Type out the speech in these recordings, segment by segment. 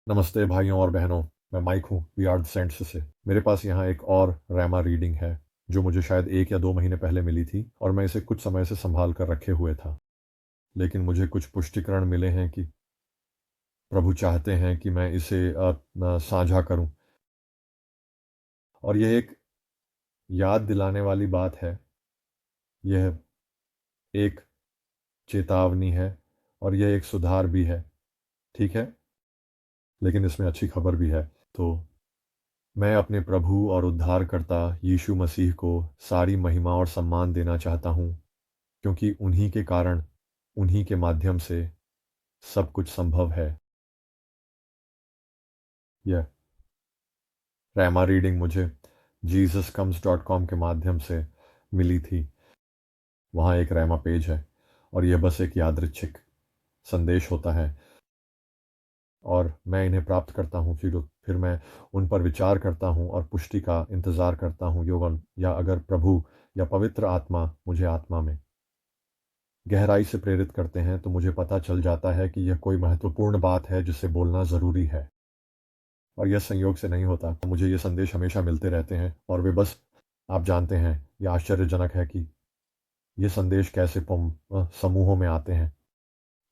नमस्ते भाइयों और बहनों। मैं माइक हूँ वी आर द सेंट्स से। मेरे पास यहाँ एक और रैमा रीडिंग है जो मुझे शायद 1 या 2 महीने पहले मिली थी और मैं इसे कुछ समय से संभाल कर रखे हुए था। लेकिन मुझे कुछ पुष्टिकरण मिले हैं कि प्रभु चाहते हैं कि मैं इसे साझा करूं। और यह एक याद दिलाने वाली बात है। यह एक चेतावनी है और यह एक सुधार भी है। ठीक है, लेकिन इसमें अच्छी खबर भी है। तो मैं अपने प्रभु और उद्धारकर्ता यीशु मसीह को सारी महिमा और सम्मान देना चाहता हूँ, क्योंकि उन्हीं के कारण, उन्हीं के माध्यम से सब कुछ संभव है। यह रैमा रीडिंग मुझे jesuscomes.com के माध्यम से मिली थी। वहाँ एक रैमा पेज है और यह बस एक यादृच्छिक संदेश होता है और मैं इन्हें प्राप्त करता हूँ, फिर मैं उन पर विचार करता हूँ और पुष्टि का इंतज़ार करता हूँ, योगन या अगर प्रभु या पवित्र आत्मा मुझे आत्मा में गहराई से प्रेरित करते हैं तो मुझे पता चल जाता है कि यह कोई महत्वपूर्ण बात है जिसे बोलना ज़रूरी है। और यह संयोग से नहीं होता। मुझे ये संदेश हमेशा मिलते रहते हैं और वे बस, आप जानते हैं, यह आश्चर्यजनक है कि ये संदेश कैसे समूहों में आते हैं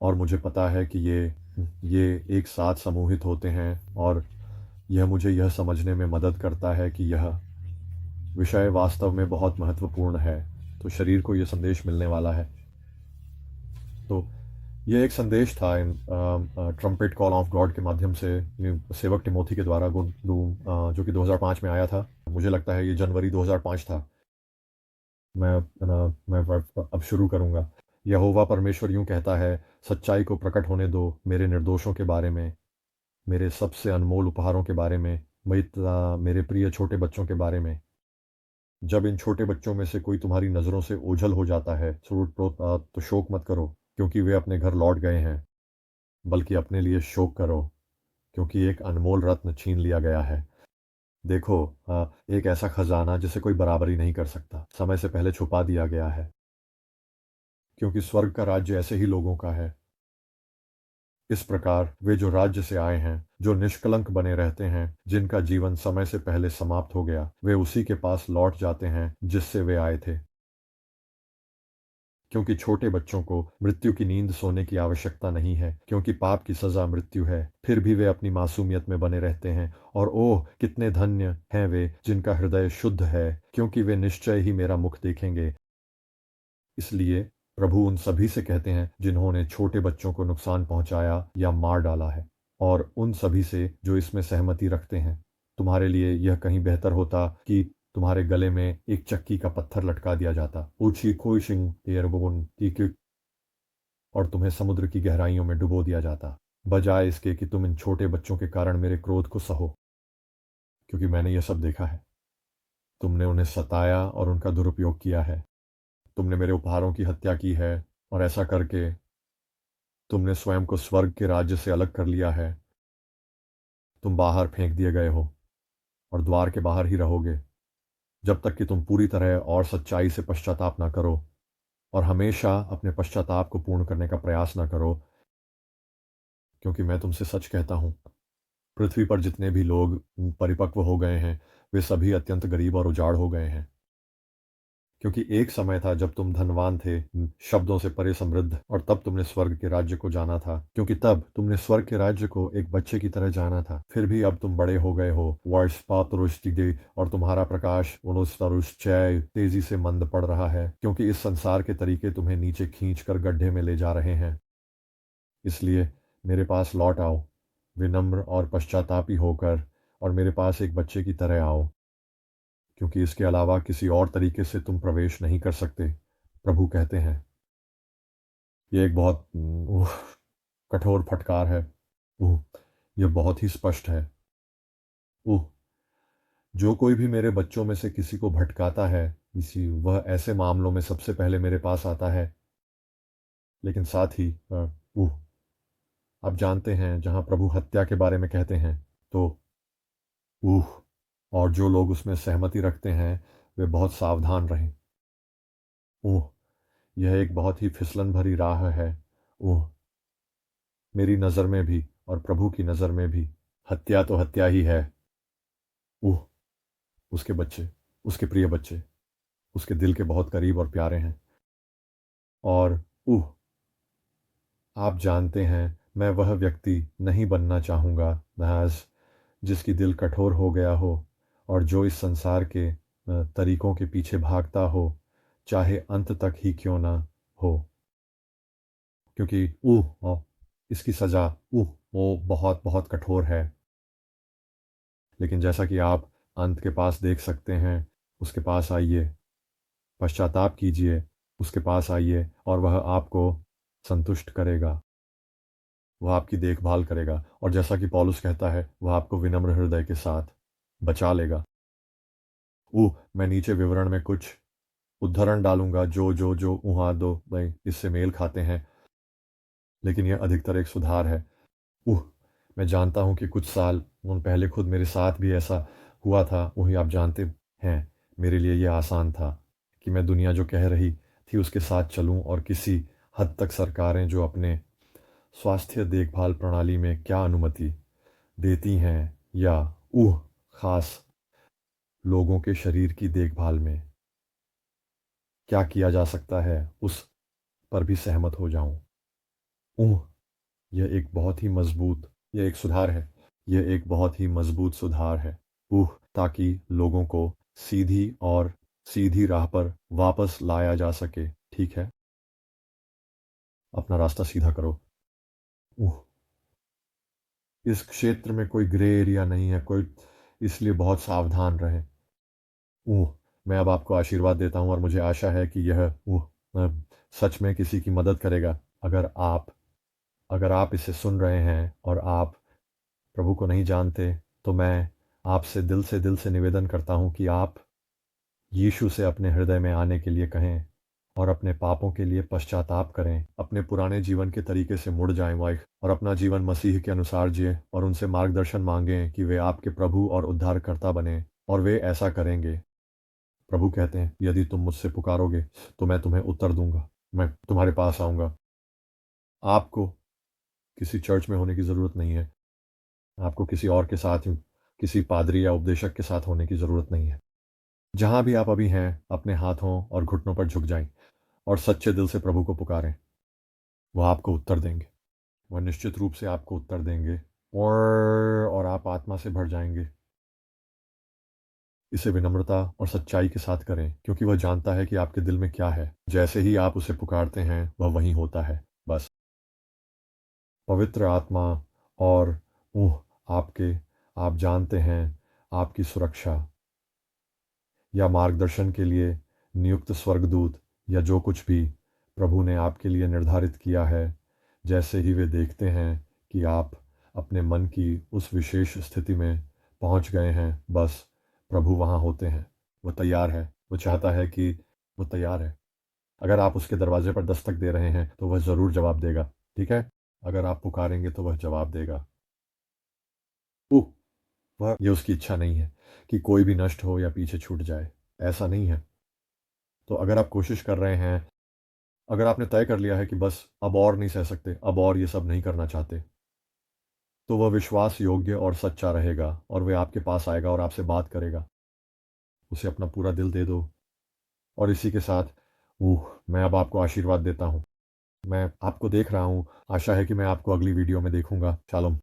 और मुझे पता है कि ये एक साथ समूहित होते हैं और यह मुझे यह समझने में मदद करता है कि यह विषय वास्तव में बहुत महत्वपूर्ण है। तो शरीर को यह संदेश मिलने वाला है। तो ये एक संदेश था इन ट्रम्पेट कॉल ऑफ गॉड के माध्यम से सेवक टिमोथी के द्वारा जो कि 2005 में आया था। मुझे लगता है ये जनवरी 2005 था। मैं अब शुरू करूंगा। यहोवा परमेश्वर यूं कहता है, सच्चाई को प्रकट होने दो मेरे निर्दोषों के बारे में, मेरे सबसे अनमोल उपहारों के बारे में, मेरे प्रिय छोटे बच्चों के बारे में। जब इन छोटे बच्चों में से कोई तुम्हारी नज़रों से ओझल हो जाता है तो शोक मत करो, क्योंकि वे अपने घर लौट गए हैं, बल्कि अपने लिए शोक करो, क्योंकि एक अनमोल रत्न छीन लिया गया है। देखो, एक ऐसा खजाना जिसे कोई बराबरी नहीं कर सकता, समय से पहले छुपा दिया गया है, क्योंकि स्वर्ग का राज्य ऐसे ही लोगों का है। इस प्रकार वे जो राज्य से आए हैं, जो निष्कलंक बने रहते हैं, जिनका जीवन समय से पहले समाप्त हो गया, वे उसी के पास लौट जाते हैं जिससे वे आए थे। क्योंकि छोटे बच्चों को मृत्यु की नींद सोने की आवश्यकता नहीं है, क्योंकि पाप की सजा मृत्यु है। फिर भी वे अपनी मासूमियत में बने रहते हैं। और ओह, कितने धन्य हैं वे जिनका हृदय शुद्ध है, क्योंकि वे निश्चय ही मेरा मुख देखेंगे। इसलिए प्रभु उन सभी से कहते हैं जिन्होंने छोटे बच्चों को नुकसान पहुंचाया या मार डाला है, और उन सभी से जो इसमें सहमति रखते हैं, तुम्हारे लिए यह कहीं बेहतर होता कि तुम्हारे गले में एक चक्की का पत्थर लटका दिया जाता, ऊंची खोशिंग तेरबोन की, और तुम्हें समुद्र की गहराइयों में डुबो दिया जाता, बजाय इसके कि तुम इन छोटे बच्चों के कारण मेरे क्रोध को सहो। क्योंकि मैंने यह सब देखा है। तुमने उन्हें सताया और उनका दुरुपयोग किया है। तुमने मेरे उपहारों की हत्या की है, और ऐसा करके तुमने स्वयं को स्वर्ग के राज्य से अलग कर लिया है। तुम बाहर फेंक दिए गए हो और द्वार के बाहर ही रहोगे, जब तक कि तुम पूरी तरह और सच्चाई से पश्चाताप न करो, और हमेशा अपने पश्चाताप को पूर्ण करने का प्रयास न करो। क्योंकि मैं तुमसे सच कहता हूँ, पृथ्वी पर जितने भी लोग परिपक्व हो गए हैं, वे सभी अत्यंत गरीब और उजाड़ हो गए हैं। क्योंकि एक समय था जब तुम धनवान थे, शब्दों से परे समृद्ध, और तब तुमने स्वर्ग के राज्य को जाना था, क्योंकि तब तुमने स्वर्ग के राज्य को एक बच्चे की तरह जाना था। फिर भी अब तुम बड़े हो गए हो, वर्ष पातरुष्टि, और तुम्हारा प्रकाश उनुस्तरुश्चय तेजी से मंद पड़ रहा है, क्योंकि इस संसार के तरीके तुम्हें नीचे खींच कर गड्ढे में ले जा रहे हैं। इसलिए मेरे पास लौट आओ, विनम्र और पश्चातापी होकर, और मेरे पास एक बच्चे की तरह आओ, क्योंकि इसके अलावा किसी और तरीके से तुम प्रवेश नहीं कर सकते, प्रभु कहते हैं। ये एक बहुत कठोर फटकार है। ओह, यह बहुत ही स्पष्ट है। ओह, जो कोई भी मेरे बच्चों में से किसी को भटकाता है, इसी वह ऐसे मामलों में सबसे पहले मेरे पास आता है। लेकिन साथ ही ओह, आप जानते हैं, जहां प्रभु हत्या के बारे में कहते हैं, तो ओह, और जो लोग उसमें सहमति रखते हैं, वे बहुत सावधान रहें। ओह, यह एक बहुत ही फिसलन भरी राह है। ओह, मेरी नज़र में भी और प्रभु की नज़र में भी। हत्या तो हत्या ही है। उह, उसके बच्चे, उसके प्रिय बच्चे, उसके दिल के बहुत करीब और प्यारे हैं। और उह, आप जानते हैं, मैं वह व्यक्ति नहीं बनना चाहूँगा महज जिसकी दिल कठोर हो गया हो और जो इस संसार के तरीकों के पीछे भागता हो, चाहे अंत तक ही क्यों ना हो। क्योंकि इसकी सज़ा, वो बहुत बहुत कठोर है। लेकिन जैसा कि आप अंत के पास देख सकते हैं, उसके पास आइए, पश्चाताप कीजिए, उसके पास आइए और वह आपको संतुष्ट करेगा, वह आपकी देखभाल करेगा और जैसा कि पौलुस कहता है, वह आपको विनम्र हृदय के साथ बचा लेगा। मैं नीचे विवरण में कुछ उद्धरण डालूंगा जो वहाँ दो भाई इससे मेल खाते हैं, लेकिन यह अधिकतर एक सुधार है। उह मैं जानता हूँ कि कुछ साल उन पहले खुद मेरे साथ भी ऐसा हुआ था। वही आप जानते हैं, मेरे लिए यह आसान था कि मैं दुनिया जो कह रही थी उसके साथ चलूं और किसी हद तक सरकारें जो अपने स्वास्थ्य देखभाल प्रणाली में क्या अनुमति देती हैं या खास लोगों के शरीर की देखभाल में क्या किया जा सकता है उस पर भी सहमत हो जाऊं। ऊह यह एक बहुत ही मजबूत, यह एक सुधार है, यह एक बहुत ही मजबूत सुधार है। ताकि लोगों को सीधी और सीधी राह पर वापस लाया जा सके। ठीक है, अपना रास्ता सीधा करो। उह इस क्षेत्र में कोई ग्रे एरिया नहीं है कोई, इसलिए बहुत सावधान रहें। मैं अब आपको आशीर्वाद देता हूँ और मुझे आशा है कि यह सच में किसी की मदद करेगा। अगर आप इसे सुन रहे हैं और आप प्रभु को नहीं जानते, तो मैं आपसे दिल से निवेदन करता हूँ कि आप यीशु से अपने हृदय में आने के लिए कहें और अपने पापों के लिए पश्चाताप करें, अपने पुराने जीवन के तरीके से मुड़ जाएं वाइफ और अपना जीवन मसीह के अनुसार जिए और उनसे मार्गदर्शन मांगें कि वे आपके प्रभु और उद्धारकर्ता बने, और वे ऐसा करेंगे। प्रभु कहते हैं, यदि तुम मुझसे पुकारोगे तो मैं तुम्हें उत्तर दूंगा, मैं तुम्हारे पास आऊँगा। आपको किसी चर्च में होने की ज़रूरत नहीं है, आपको किसी और के साथ, किसी पादरी या उपदेशक के साथ होने की ज़रूरत नहीं है। जहाँ भी आप अभी हैं, अपने हाथों और घुटनों पर झुक जाएं और सच्चे दिल से प्रभु को पुकारें। वह आपको उत्तर देंगे, वह निश्चित रूप से आपको उत्तर देंगे और आप आत्मा से भर जाएंगे। इसे विनम्रता और सच्चाई के साथ करें, क्योंकि वह जानता है कि आपके दिल में क्या है। जैसे ही आप उसे पुकारते हैं, वह वहीं होता है। बस पवित्र आत्मा और आपके, आप जानते हैं, आपकी सुरक्षा या मार्गदर्शन के लिए नियुक्त स्वर्गदूत या जो कुछ भी प्रभु ने आपके लिए निर्धारित किया है, जैसे ही वे देखते हैं कि आप अपने मन की उस विशेष स्थिति में पहुंच गए हैं, बस प्रभु वहाँ होते हैं। वो तैयार है, वो चाहता है कि वो तैयार है। अगर आप उसके दरवाजे पर दस्तक दे रहे हैं तो वह ज़रूर जवाब देगा। ठीक है, अगर आप पुकारेंगे तो वह जवाब देगा। उह वह ये उसकी इच्छा नहीं है कि कोई भी नष्ट हो या पीछे छूट जाए, ऐसा नहीं है। तो अगर आप कोशिश कर रहे हैं, अगर आपने तय कर लिया है कि बस अब और नहीं सह सकते, अब और ये सब नहीं करना चाहते, तो वह विश्वास योग्य और सच्चा रहेगा और वह आपके पास आएगा और आपसे बात करेगा। उसे अपना पूरा दिल दे दो। और इसी के साथ मैं अब आपको आशीर्वाद देता हूँ। मैं आपको देख रहा हूँ, आशा है कि मैं आपको अगली वीडियो में देखूंगा। शालोम।